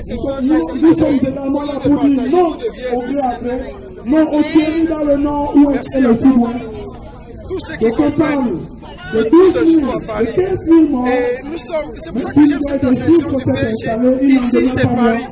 Nous sommes également là pour dire non au gré à gré, non au Thierry dans le nord où est le sud-ouest. Tous ceux qui comprennent de tout ce jour à Paris. Et nous sommes, c'est pour ça que j'aime cette ascension du PSG. Ici, c'est Paris.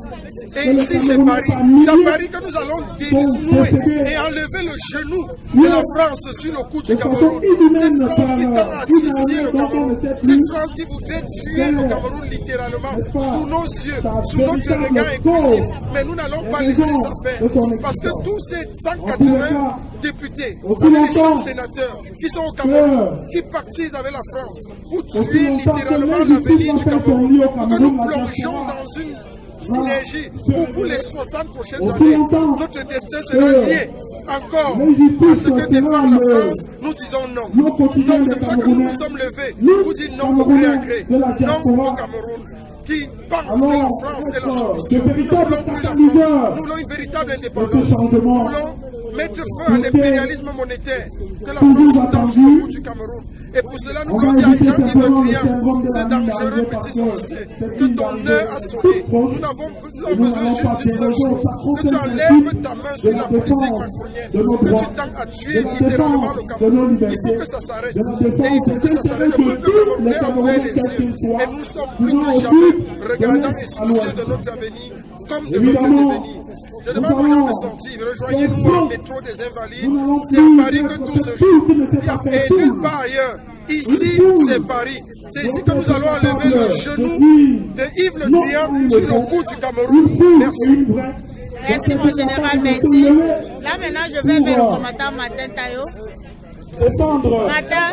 Et ici, c'est Paris. C'est à Paris que nous allons dénouer et enlever le genou de la France sur le cou du Cameroun. Cette France qui tente à asphyxier le Cameroun. Cette France qui voudrait tuer le Cameroun littéralement sous nos yeux, sous notre regard inclusif. Mais nous n'allons pas laisser ça faire. Parce que tous ces 180 députés, avec les 100 sénateurs qui sont au Cameroun, qui partisent avec la France pour tuer littéralement l'avenir du Cameroun, pour que nous plongions dans une synergie où pour les 60 prochaines années, notre destin sera lié encore à ce que défend la France. Nous disons non. Non, c'est pour ça que nous nous sommes levés pour dire non au gré à gré, non au Cameroun, qui pense que la France est la solution. Nous ne voulons plus la France. Nous voulons une véritable indépendance. Nous voulons mettre feu à l'impérialisme monétaire que la France tend sur le bout du Cameroun. Et pour cela, nous voulons dire à Jean-Yves Le Drian, ce dangereux petit sorcier, que ton heure a sonné. Nous avons besoin juste d'une seule chose, que tu enlèves ta main sur la politique macronienne, que tu tentes à tuer littéralement le Cameroun. Il faut que ça s'arrête. Et il faut que ça s'arrête. Le peuple camerounais a ouvert les yeux. Et nous sommes plus que jamais regardants et soucieux de notre avenir comme de notre devenir. Je demande aux gens de sortir. Rejoignez-nous au métro des Invalides. C'est à Paris que tout se joue. Et nulle part ailleurs. Ici, c'est Paris. C'est ici que nous allons enlever le genou de Yves Le Drian sur le cou du Cameroun. Merci. Merci mon général, merci. Là maintenant, je vais vers le commandant Martin Tayo. Martin,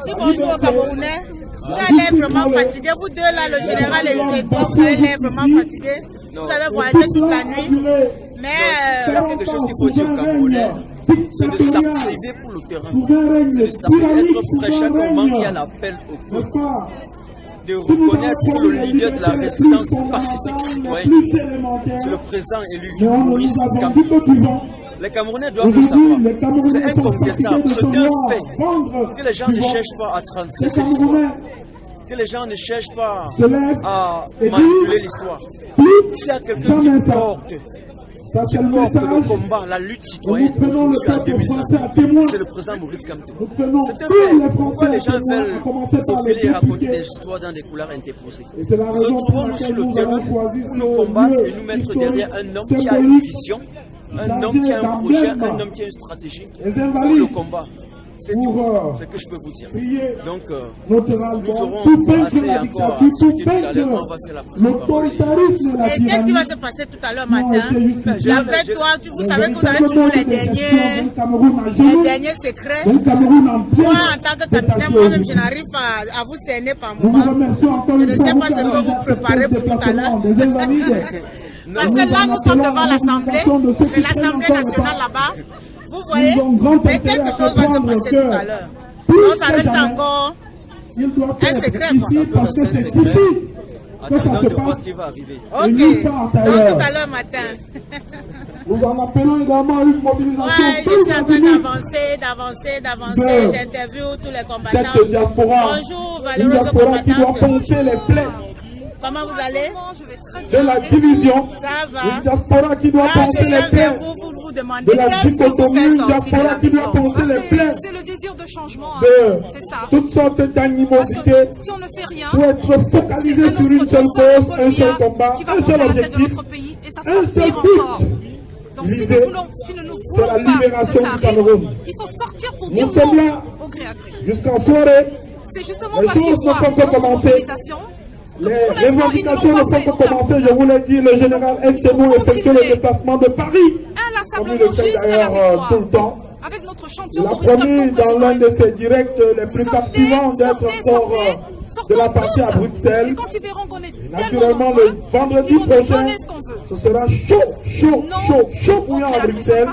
dis bonjour aux Camerounais. Tu as l'air vraiment fatigué. Vous deux là, le général et toi, vous avez l'air vraiment fatigué. Vous avez voyagé toute la nuit. Mais il y a quelque chose qu'il faut dire aux Camerounais, c'est de s'activer pour le terrain. C'est de s'activer, être prêt chaque moment qu'il y a l'appel au peuple. De reconnaître que le leader de la résistance pacifique citoyenne, c'est le président élu Maurice Kamto. Les Camerounais doivent le savoir. C'est incontestable. C'est un fait que les gens ne cherchent pas à transgresser l'histoire. Que les gens ne cherchent pas à manipuler l'histoire. S'il y a quelqu'un qui porte le combat, la lutte citoyenne en 2020, c'est le président Maurice Kamto. C'est un fait. Pourquoi les gens veulent faufiler et raconter des histoires dans des couleurs interposées? Nous retrouvons-nous sur le terrain pour nous combattre et nous mettre derrière un homme qui a une vision, un homme qui a un projet, un homme qui a une stratégie pour le combat. C'est tout ce que je peux vous dire. Donc, nous aurons assez encore à discuter tout à l'heure quand on va faire la présentation. Et qu'est-ce qui va se passer tout à l'heure matin? D'après toi, vous savez que vous avez toujours les derniers secrets. Moi, en tant que capitaine, moi-même, je n'arrive pas à vous cerner par moment. Je ne sais pas ce que vous préparez pour tout à l'heure. Parce que là, nous sommes devant l'Assemblée. C'est l'Assemblée nationale là-bas. Vous voyez, mais quelque chose va se passer tout à l'heure. Donc ça reste encore un secret. C'est un secret. Attendant de voir ce qui va arriver. Ok, donc tout à l'heure matin. Nous en appelons également une mobilisation. Ouais, je suis en train d'avancer. J'interviewe tous les combattants. Bonjour, Valérie, diaspora qui doit penser les plaies. Comment vous allez? De la division. Ça va. Une diaspora qui doit penser les plaies. Vous demandez de la dichotomie, une diaspora qui doit penser les plaies. C'est le désir de changement. C'est ça. Toutes sortes d'animosités. Si on ne fait rien, pour être focalisé sur une seule cause, un seul combat, un seul objectif, un seul but. Donc si nous ne voulons pas libération du Cameroun. Il faut sortir pour dire nous sommes là jusqu'en soirée. C'est justement parce qu'il faut notre mobilisation. Les revendications ne font que commencer, je vous l'ai dit, le général Etchebou effectue le déplacement de Paris. Inlassablement jusqu'à la victoire. Tout le temps. Avec notre champion il a promis dans l'un de ses directs les plus captivants d'être encore de la partie à Bruxelles. Et quand ils verront qu'on est naturellement le vendredi prochain, ce sera chaud bouillant à Bruxelles.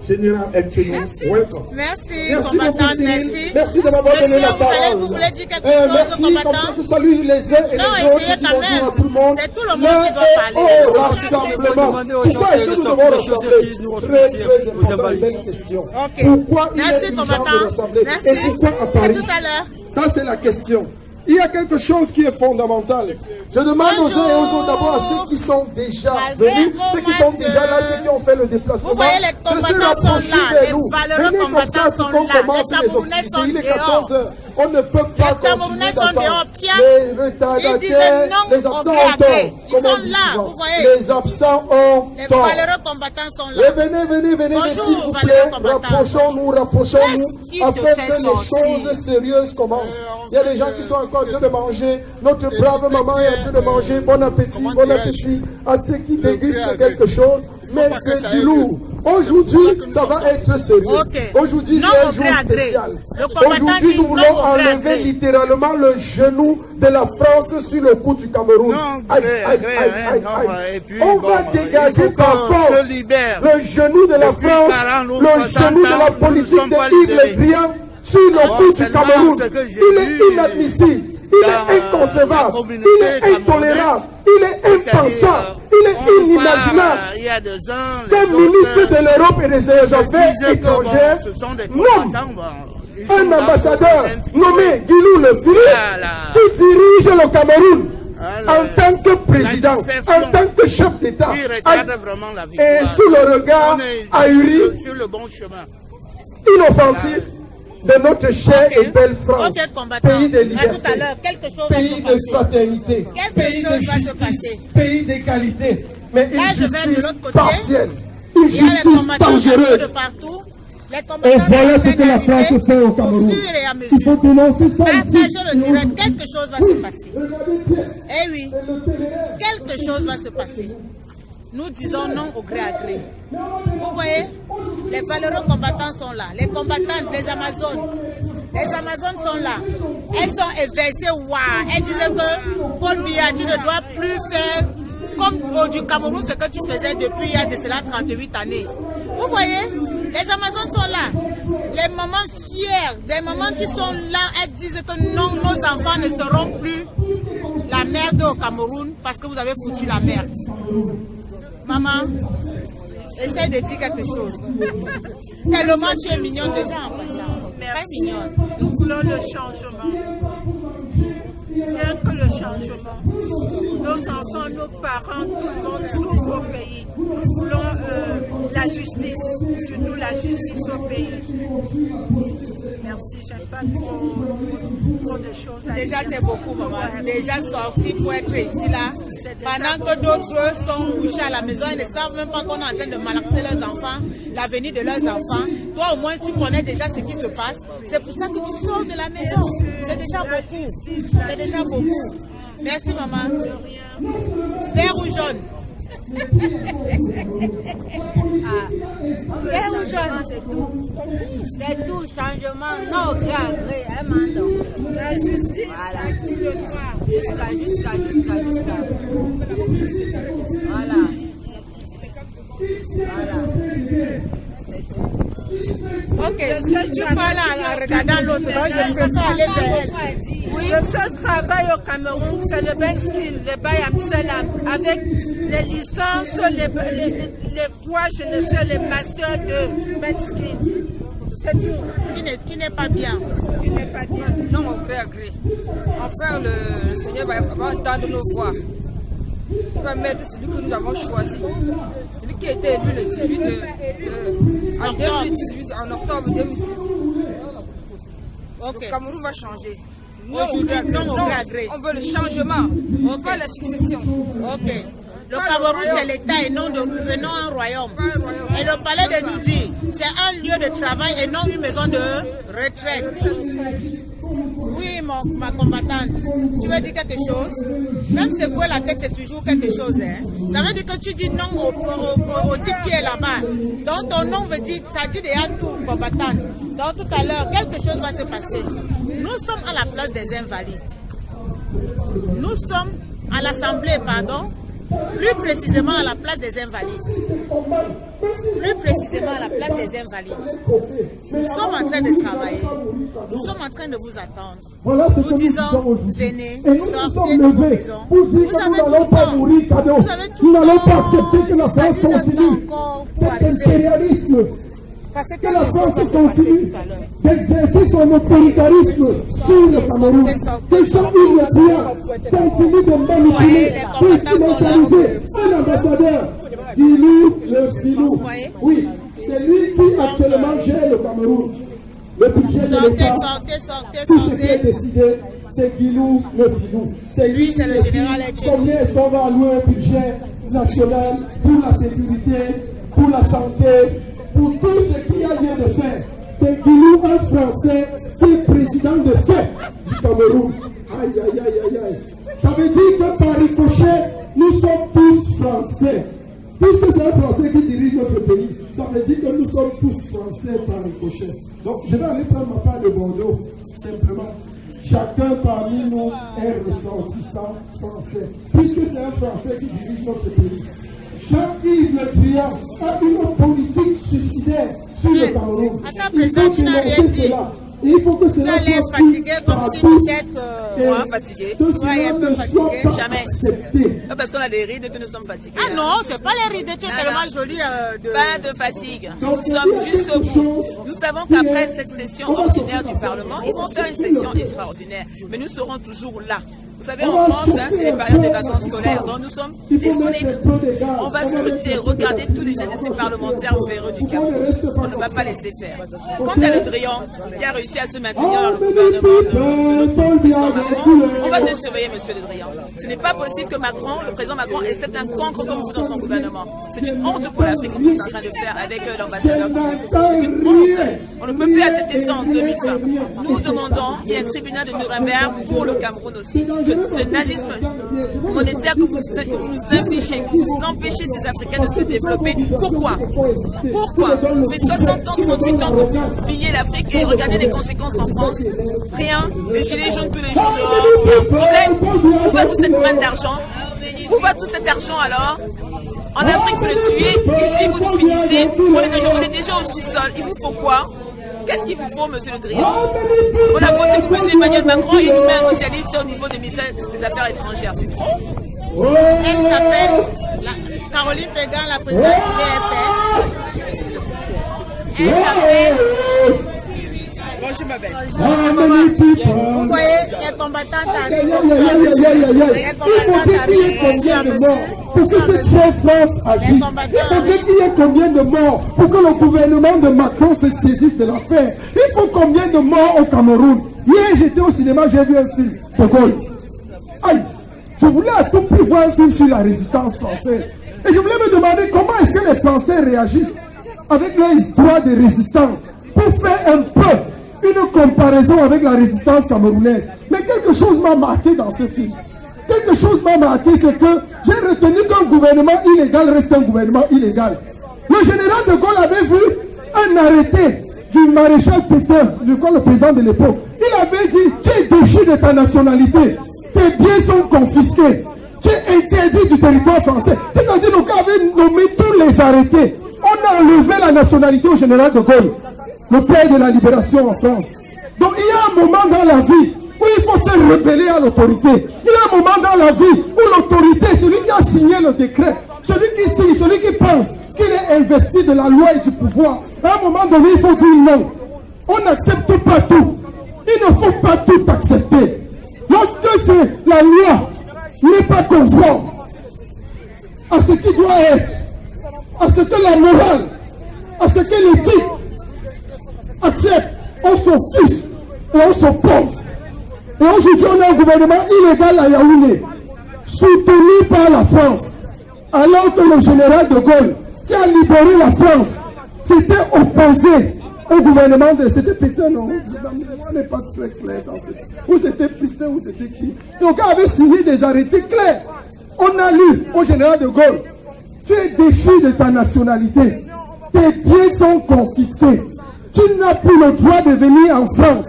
Général Etchebou, welcome. Merci combattant, merci. Merci de m'avoir donné la parole. Vous voulez dire quelque chose, combattant? Je salue les uns et les autres qui vont dire à tout le monde. C'est tout le monde qui doit parler. Rassemblement. Pourquoi est-ce que nous devons rassembler? Très importante, belle question. Pourquoi il est urgent de rassembler? Et pourquoi à Paris? Tout à l'heure. Ça, c'est la question. Il y a quelque chose qui est fondamental. Je demande aux uns et aux autres, d'abord à ceux qui sont déjà venus, ceux qui sont déjà là, ceux qui ont fait le déplacement, vous voyez, les combattants sont là, les valeureux combattants sont là, les Camerounais sont il est 14 heures. On ne peut pas continuer d'attendre. Les retardataires, les absents ont tort. Ils sont là, vous voyez. Les absents ont tort. Les valeureux combattants sont là. Venez, s'il vous plaît, rapprochons-nous, afin que les choses sérieuses commencent. Il y a des gens qui sont encore en train de manger. Notre brave maman est en train de manger. Bon appétit à ceux qui dégustent quelque chose. Mais c'est du lourd. Aujourd'hui, ça va être sérieux. Aujourd'hui, c'est un jour spécial. Aujourd'hui, nous voulons enlever littéralement le genou de la France sur le cou du Cameroun. On va dégager par force le genou de la France, le genou de la politique de Yves Le Drian sur le cou du Cameroun. Il est inadmissible. Il est inconcevable, il est intolérable, il est impensable, il est inimaginable qu'un ministre de l'Europe et des Affaires étrangères nomme un ambassadeur nommé Guilou Le Firi qui dirige le Cameroun en tant que président, en tant que chef d'État, et sous le regard ahuri, inoffensif de notre chère et belle France, pays de liberté, pays de fraternité, pays de justice, pays d'égalité, mais une justice partielle, une justice dangereuse. Et voilà ce que la France fait au Cameroun. Il faut dénoncer ça ici. Je le dirais, quelque chose va se passer. Eh oui, quelque chose va se passer. Nous disons non au gré à gré. Vous voyez, les valeureux combattants sont là. Les combattantes, les Amazones. Les Amazones sont là. Elles sont éveillées. Waouh. Elles disaient que Paul Biya, tu ne dois plus faire comme du Cameroun ce que tu faisais depuis il y a de cela 38 années. Vous voyez, les Amazones sont là. Les mamans fières, les mamans qui sont là, elles disent que non, nos enfants ne seront plus la merde au Cameroun parce que vous avez foutu la merde. Maman, essaie de dire quelque chose. Tellement tu es mignonne déjà en passant. Très mignonne. Nous voulons le changement. Rien que le changement. Nos enfants, nos parents, tout le monde souffre au pays. Nous voulons la justice, surtout la justice au pays. Merci, j'aime pas trop de choses à dire. Déjà c'est beaucoup, maman. Déjà sorti pour être ici là. Pendant que d'autres sont couchés à la maison, ils ne savent même pas qu'on est en train de malaxer leurs enfants, l'avenir de leurs enfants. Toi au moins tu connais déjà ce qui se passe. C'est pour ça que tu sors de la maison. C'est déjà beaucoup. C'est déjà beaucoup. Merci maman. Vert ou jaune? Vert ou jaune? C'est tout changement, non gré à gré, la justice, voilà. Jusqu'à. Voilà. Ok, tu parles en regardant l'autre, je préfère aller vers elle. Oui, le seul travail au Cameroun, c'est le Bankskin, le Bayamselam, avec les licences, les poids, je ne sais, les masters de Bankskin. C'est tout. Qui n'est pas bien. Qui n'est pas bien. Non, au gré à gré. Enfin, le Seigneur va entendre nos voix. Il va mettre celui que nous avons choisi. Celui qui a été élu le 18 en 2018, en octobre 2018. Okay. Le Cameroun va changer. Aujourd'hui, non au gré à gré. On veut le changement, pas la succession. Ok. Le Cameroun, c'est l'État et non un royaume. Et le palais de Doudi, c'est un lieu de travail et non une maison de retraite. Oui, ma combattante, tu veux dire quelque chose? Même secouer la tête, c'est toujours quelque chose. Hein? Ça veut dire que tu dis non au type qui est là-bas. Donc ton nom veut dire, ça dit déjà tout, combattante. Donc tout à l'heure, quelque chose va se passer. Nous sommes à la place des Invalides. Nous sommes à l'Assemblée, pardon. Plus précisément à la place des Invalides. Plus précisément à la place des Invalides. Nous sommes en train de travailler. Nous sommes en train de vous attendre. Nous disons, venez, sortez de vos maisons. Vous avez tout le temps. Vous avez tout le temps. C'est-à-dire le temps encore pour arriver. que la France continue d'exercer son autoritarisme sur le Cameroun, que son immédiat continue de manipuler, puisqu'ils ont autorisé un ambassadeur, Guilou le Filou. Oui, c'est lui qui actuellement gère le Cameroun. Le budget de l'État, tout ce qui est décidé, c'est Guilou le Filou. C'est lui c'est le général Etienne. Combien est-ce qu'on va allouer un budget national pour la sécurité, pour la santé, pour tout ce qu'il y a lieu de faire. C'est Guilou, un Français, qui est président de fait du Cameroun. Aïe, aïe, aïe, aïe, aïe. Ça veut dire que par ricochet, nous sommes tous Français. Puisque c'est un Français qui dirige notre pays, ça veut dire que nous sommes tous Français par ricochet. Donc, je vais aller prendre ma part de Bordeaux, simplement. Chacun parmi nous est ressortissant français, puisque c'est un Français qui dirige notre pays. Jean-Yves Le Drian a une politique suicidaire sur le Cameroun. Il faut dénoncer cela. Et il faut que cela soit fatigué comme si peut-être moi fatigué. un peu fatigué. Jamais. Parce qu'on a des rides que nous sommes fatigués. Ah non, c'est pas les rides, tu es tellement jolie. Pas de fatigue. Nous sommes jusqu'au bout. Nous savons qu'après cette session ordinaire du Parlement, ils vont faire une session extraordinaire. Mais nous serons toujours là. Vous savez, en France, c'est les périodes des vacances scolaires, donc nous sommes disponibles. On va scruter, regarder tous les gestes de ces parlementaires véreux du Cameroun. On ne va pas laisser faire. Quant à Le Drian, qui a réussi à se maintenir dans le gouvernement de notre président Macron, on va te surveiller, monsieur Le Drian. Ce n'est pas possible que Macron, le président Macron, accepte un cancre comme vous dans son gouvernement. C'est une honte pour l'Afrique, ce qu'il est en train de faire avec l'ambassadeur. C'est une honte. On ne peut plus accepter ça en 2020. Nous demandons, il y a un tribunal de Nuremberg pour le Cameroun aussi. Ce nazisme monétaire que vous nous infligez, que vous empêchez ces Africains de se développer. Pourquoi? Pourquoi? Ça fait 60 ans, 68 ans que vous pillez l'Afrique et regardez les conséquences en France. Rien. Les gilets jaunes tous les jours dehors. Il y a un problème. Où va toute cette manne d'argent? Où va tout cet argent alors? En Afrique, vous le tuez. Ici, vous nous finissez. On est déjà au sous-sol. Il vous faut quoi? Qu'est-ce qu'il vous faut, monsieur Le Drian? On a voté pour monsieur Emmanuel Macron et il nous met un socialiste au niveau des ministères des Affaires étrangères. C'est trop. Elle s'appelle Caroline Pégan, la présidente du BFR. Elle s'appelle... Bonjour ma belle. Vous voyez, les combattants arrivent. Les combattants arrivent. Pour que cette chère France agisse, il faudrait qu'il y ait combien de morts pour que le gouvernement de Macron se saisisse de l'affaire. Il faut combien de morts au Cameroun? Hier, j'étais au cinéma, j'ai vu un film de Gaulle. Aïe, je voulais à tout prix voir un film sur la résistance française. Et je voulais me demander comment est-ce que les Français réagissent avec leur histoire de résistance pour faire un peu une comparaison avec la résistance camerounaise. Mais quelque chose m'a marqué dans ce film. Quelque chose m'a marqué, c'est que j'ai retenu qu'un gouvernement illégal reste un gouvernement illégal. Le général de Gaulle avait vu un arrêté du maréchal Pétain, je crois le président de l'époque. Il avait dit, tu es déchu de ta nationalité, tes biens sont confisqués, tu es interdit du territoire français. C'est-à-dire qu'on avait nommé tous les arrêtés. On a enlevé la nationalité au général de Gaulle, le père de la libération en France. Donc il y a un moment dans la vie où il faut se rebeller à l'autorité. Il y a un moment dans la vie où l'autorité, celui qui a signé le décret, celui qui signe, celui qui pense qu'il est investi de la loi et du pouvoir, à un moment donné, il faut dire non. On n'accepte pas tout. Il ne faut pas tout accepter. Lorsque la loi n'est pas conforme à ce qui doit être, à ce que la morale, à ce que l'éthique accepte, on s'offusque et on s'oppose. Et aujourd'hui, on a un gouvernement illégal à Yaoundé, soutenu par la France, alors que le général de Gaulle, qui a libéré la France, s'était opposé au gouvernement de... C'était Pétain, non? On n'est pas très clair dans cette... Ou c'était Pétain, ou c'était qui? Donc, on avait signé des arrêtés clairs. On a lu au général de Gaulle, tu es déchu de ta nationalité, tes biens sont confisqués, tu n'as plus le droit de venir en France.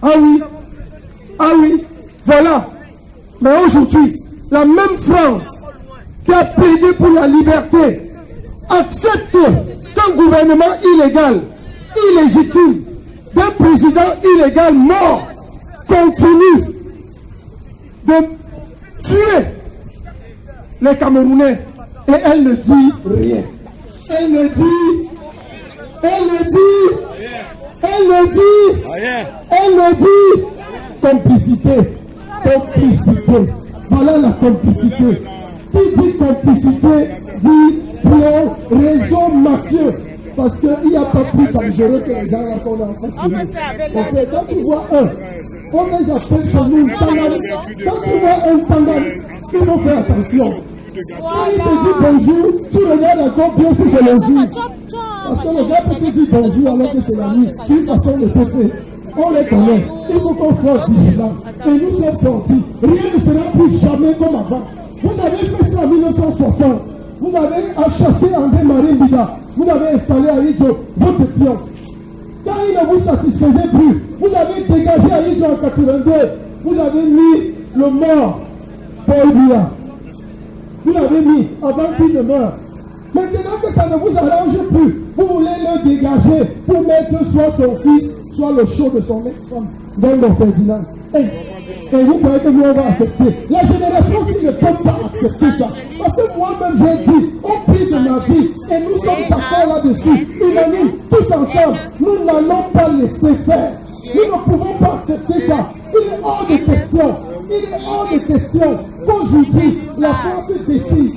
Ah oui. Ah oui, voilà. Mais aujourd'hui, la même France qui a plaidé pour la liberté accepte qu'un gouvernement illégal, illégitime, d'un président illégal mort, continue de tuer les Camerounais. Et elle ne dit rien. Elle ne dit Elle le dit. Complicité. Voilà la complicité. Qui dit complicité dit pour raison mafieux. Parce qu'il n'y a pas plus dangereux que les gens qu'on a en face de nous. Quand tu vois on les appelle chez nous Tangani. Quand tu vois un Tangani, il faut faire attention. Quand il te dit bonjour, tu regardes encore bien si c'est le jour. Parce que le gars peut te dire bonjour alors que c'est la nuit. D'une façon de traiter. On les connaît. Il faut qu'on soit vigilant. Et nous sommes sortis. Rien ne sera plus jamais comme avant. Vous avez fait ça en 1960. Vous avez chassé André Marie-Bida. Vous avez installé à Idjo votre pion. Quand il ne vous satisfaisait plus, vous avez dégagé à Idjo en 82. Vous avez mis le mort Paul Biya. Vous l'avez mis avant qu'il ne meure. Maintenant que ça ne vous arrange plus, vous voulez le dégager pour mettre soit son fils, soit le show de son ex-femme dans le Ferdinand. Et vous croyez que nous on va accepter. La génération qui ne peut pas accepter ça. Parce que moi-même j'ai dit, au prix de ma vie, et nous sommes d'accord là-dessus, unanimes, tous ensemble, nous n'allons pas laisser faire. Nous ne pouvons pas accepter ça. Il est hors de question qu'aujourd'hui la France décide,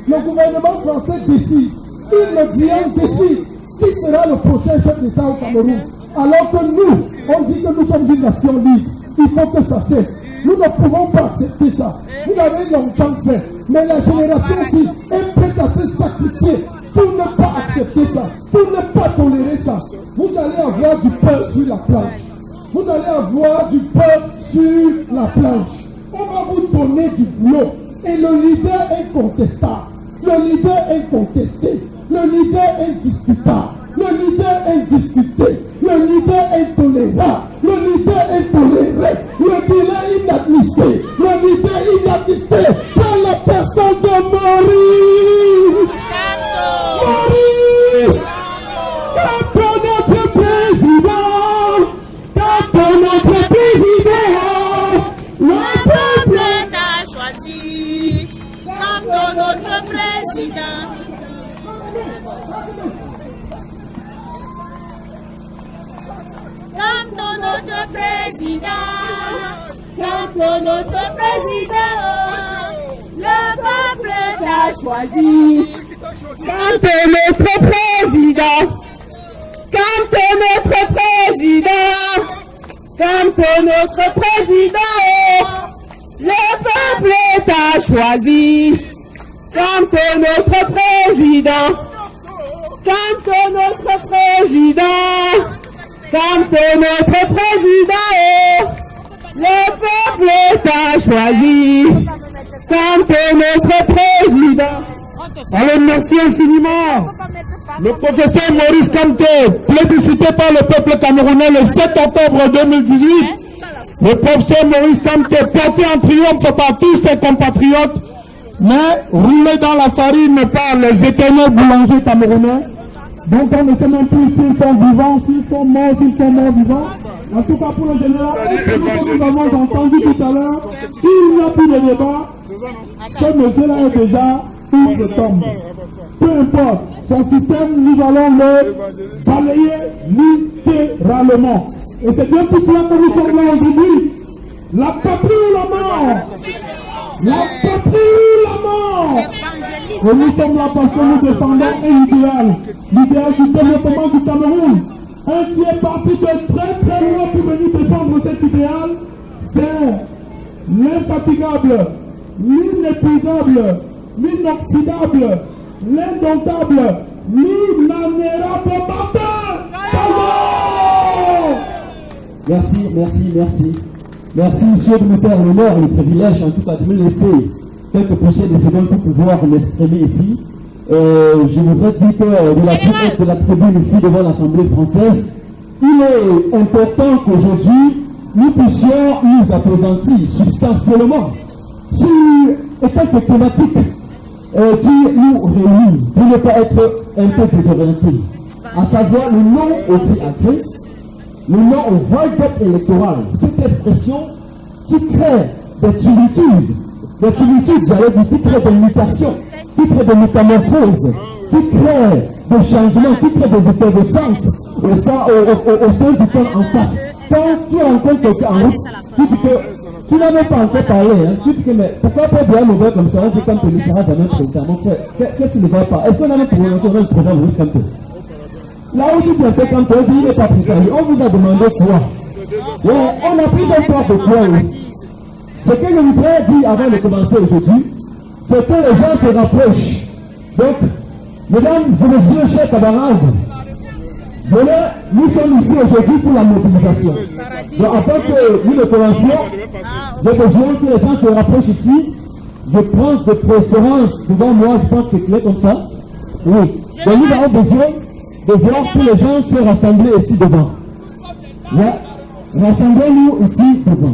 le gouvernement français décide, une audience décide qui sera le prochain chef d'État au Cameroun. Alors que nous, on dit que nous sommes une nation libre. Il faut que ça cesse. Nous ne pouvons pas accepter ça. Vous l'avez longtemps fait. Mais la génération-ci est prête à se sacrifier pour ne pas accepter ça, pour ne pas tolérer ça. Vous allez avoir du pain sur la planche. Vous allez avoir du pain sur la planche. On va vous donner du boulot. Et le leader est incontestable. Le leader est incontesté. Le leader est indiscutable. Le leader est discuté. Le leader est tolérable. Le leader est toléré. Le leader est inadmissible. Le leader est inadmissible. Par la personne de Maurice. Maurice. Quand notre président. Quand notre président. Le peuple t'a choisi. Quand notre président. Quand notre président, le peuple t'a choisi. Quand notre président, le peuple t'a choisi. Quand notre président, le peuple t'a choisi. Quand notre président. Alors merci infiniment. Le professeur Maurice Kamto, plébiscité par le peuple camerounais le 7 octobre 2018. Le professeur Maurice Kamto, porté en triomphe par tous ses compatriotes, mais roulé dans la farine par les éternels boulangers camerounais. Donc on ne sait même plus s'ils sont vivants, s'ils sont morts vivants. En tout cas pour le général, nous avons entendu tout à l'heure, il n'y a plus de débat, ce monsieur-là est déjà outre-tombe. Peu importe, son système, nous allons le balayer littéralement. Et c'est bien pour cela que nous sommes là aujourd'hui. La patrie ou la mort. La patrie ou la mort. Et nous sommes là parce que nous défendons un idéal. L'idéal du développement du Cameroun. Un qui est parti de très loin pour venir défendre cet idéal, c'est l'infatigable, l'inépuisable, l'inoxydable, l'indomptable, l'inanérable Martin. Merci, monsieur, de me faire l'honneur et le privilège, en tout cas, de me laisser quelques poussières de secondes pour pouvoir m'exprimer ici. Je voudrais dire que de la tribune ici devant l'Assemblée française, il est important qu'aujourd'hui nous puissions nous appesantir substantiellement sur quelques thématiques qui nous réunissent pour ne pas être un peu désorientés, à savoir le non au triaxé, le non au vote électoral, cette expression qui crée des tumultudes, j'allais dire, qui crée des mutations, qui crée des métamorphoses qui crée des changements, qui crée des effervescences au sein du corps en face. Quand tu rencontres quelqu'un en route, tu dis que tu n'as même pas encore parlé, hein. Tu dis que mais pourquoi pas bien mauvais comme ça, on dit comme tu seras dans notre président. Mon frère, qu'est-ce qui ne va pas? Est-ce qu'on a même prononcé le président Maurice Kamto? Là où tu t'es fait Kamto, il n'est pas préparé. On vous a demandé quoi? Ouais, on a pris un part de quoi, oui. Ce que je voudrais dire avant de commencer aujourd'hui, c'est que les gens se rapprochent. Donc, mesdames et messieurs, chers camarades, voilà, nous sommes ici aujourd'hui pour la mobilisation. Donc, avant que nous ne commencions, j'ai besoin que les gens se rapprochent ici. Je prends de préférence devant moi, je pense que c'est clair comme ça. Oui. Donc, nous avons besoin de voir que les gens se rassemblent ici devant. Là, rassemblez-nous ici devant.